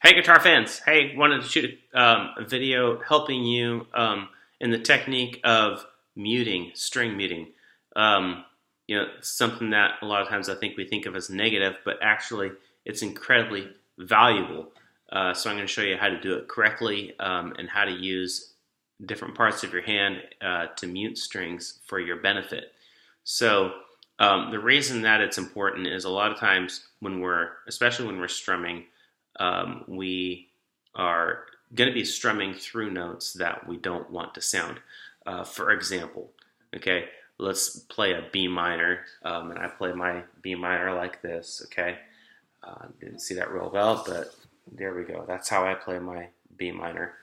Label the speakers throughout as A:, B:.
A: Hey, guitar fans! Hey, wanted to shoot a video helping you in the technique of muting, string muting. Something that a lot of times I think we think of as negative, but actually it's incredibly valuable. So I'm going to show you how to do it correctly and how to use different parts of your hand to mute strings for your benefit. So the reason that it's important is a lot of times especially when we're strumming, we are going to be strumming through notes that we don't want to sound. For example, okay, let's play a B minor, and I play my B minor like this, okay? Didn't see that real well, but there we go. That's how I play my B minor.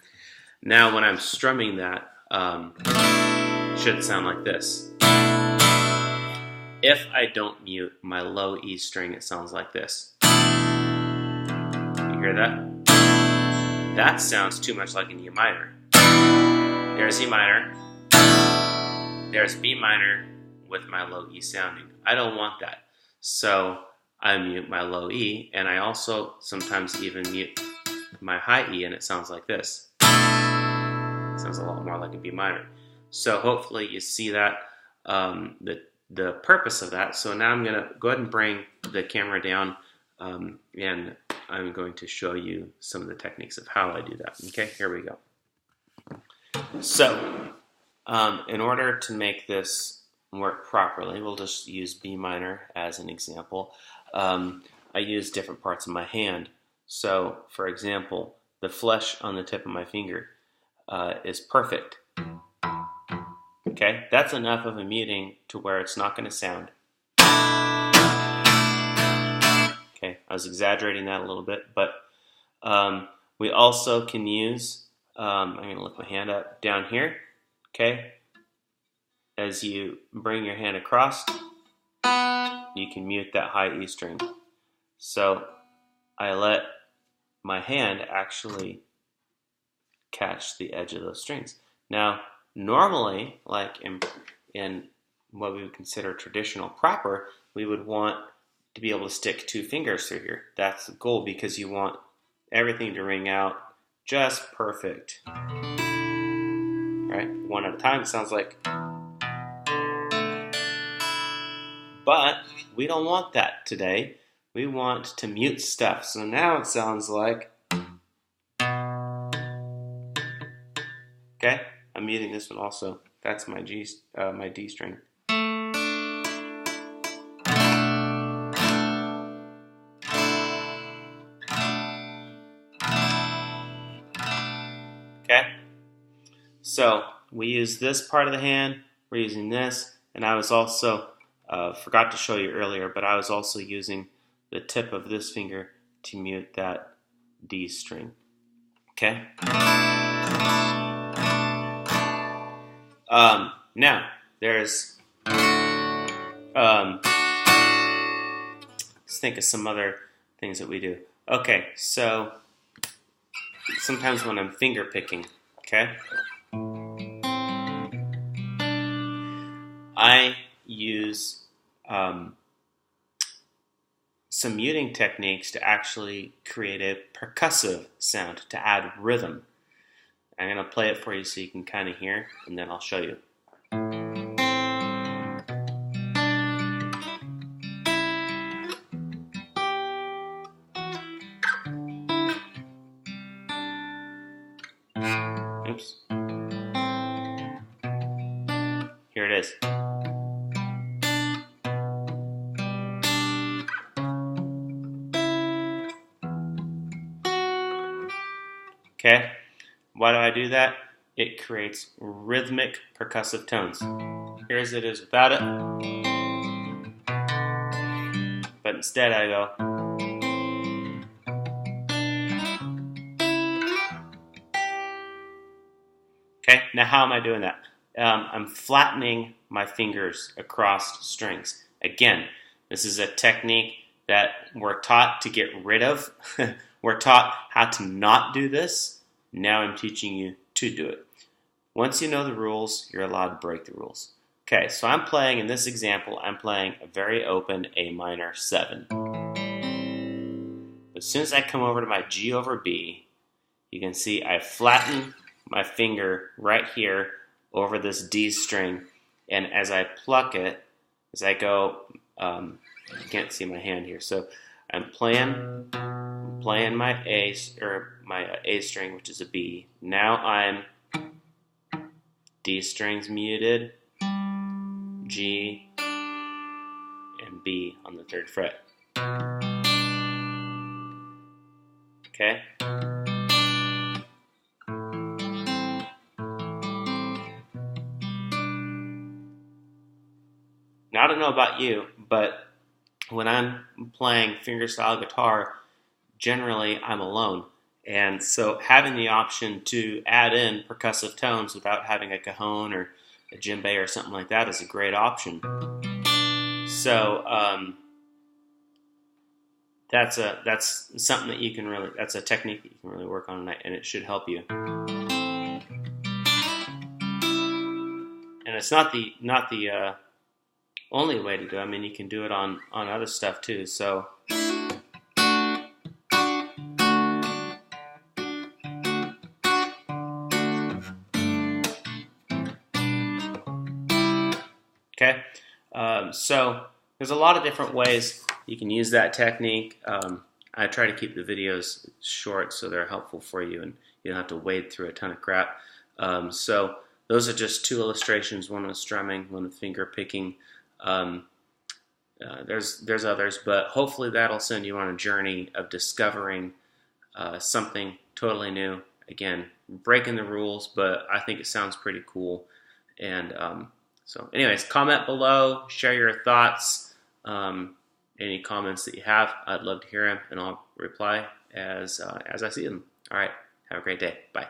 A: Now when I'm strumming that, it should sound like this. If I don't mute my low E string, it sounds like this. You hear that? That sounds too much like an E minor. There's E minor. There's B minor with my low E sounding. I don't want that. So I mute my low E, and I also sometimes even mute my high E, and it sounds like this. It sounds a lot more like a B minor. So hopefully you see that, the purpose of that. So now I'm going to go ahead and bring the camera down, and I'm going to show you some of the techniques of how I do that. Okay, here we go. So, in order to make this work properly, we'll just use B minor as an example. I use different parts of my hand. So, for example, the flesh on the tip of my finger is perfect. Okay, that's enough of a muting to where it's not going to sound. Okay, I was exaggerating that a little bit, but we also can use, I'm going to lift my hand up down here, okay? As you bring your hand across, you can mute that high E string. So I let my hand actually catch the edge of those strings. Now, normally, like in what we would consider traditional proper, we would want to be able to stick two fingers through here. That's the goal, because you want everything to ring out just perfect. Right? One at a time, it sounds like. But we don't want that today. We want to mute stuff. So now it sounds like. Okay? I'm muting this one also. That's my my D string. Okay? So we use this part of the hand, we're using this, and I was also, forgot to show you earlier, but I was also using the tip of this finger to mute that D string. Okay? Now, there's, let's think of some other things that we do. Okay, so sometimes when I'm finger picking, okay, I use some muting techniques to actually create a percussive sound, to add rhythm. I'm going to play it for you so you can kind of hear, and then I'll show you. Oops. Here it is. Okay? Why do I do that? It creates rhythmic percussive tones. Here's it is without it. But instead I go. Okay, now how am I doing that? I'm flattening my fingers across strings. Again, this is a technique that we're taught to get rid of. We're taught how to not do this. Now I'm teaching you to do it. Once you know the rules, you're allowed to break the rules. Okay, so I'm playing, in this example, I'm playing a very open A minor 7. as soon as I come over to my G over B, you can see I flatten my finger right here over this D string, and as I pluck it, as I go, you can't see my hand here, so I'm playing my A string, which is a B. Now I'm D strings muted, G, and B on the 3rd fret. Okay? Now I don't know about you, but when I'm playing fingerstyle guitar, generally I'm alone. And so having the option to add in percussive tones without having a cajon or a djembe or something like that is a great option. So that's something that you can really, that's a technique that you can really work on, and it should help you. And it's not the only way to do it. I mean, you can do it on other stuff too. So okay, so there's a lot of different ways you can use that technique. I try to keep the videos short so they're helpful for you and you don't have to wade through a ton of crap. So those are just 2 illustrations, one with strumming, one with finger picking. There's others, but hopefully that'll send you on a journey of discovering something totally new. Again, breaking the rules, but I think it sounds pretty cool. And so anyways, comment below, share your thoughts, any comments that you have. I'd love to hear them, and I'll reply as I see them. All right, have a great day. Bye.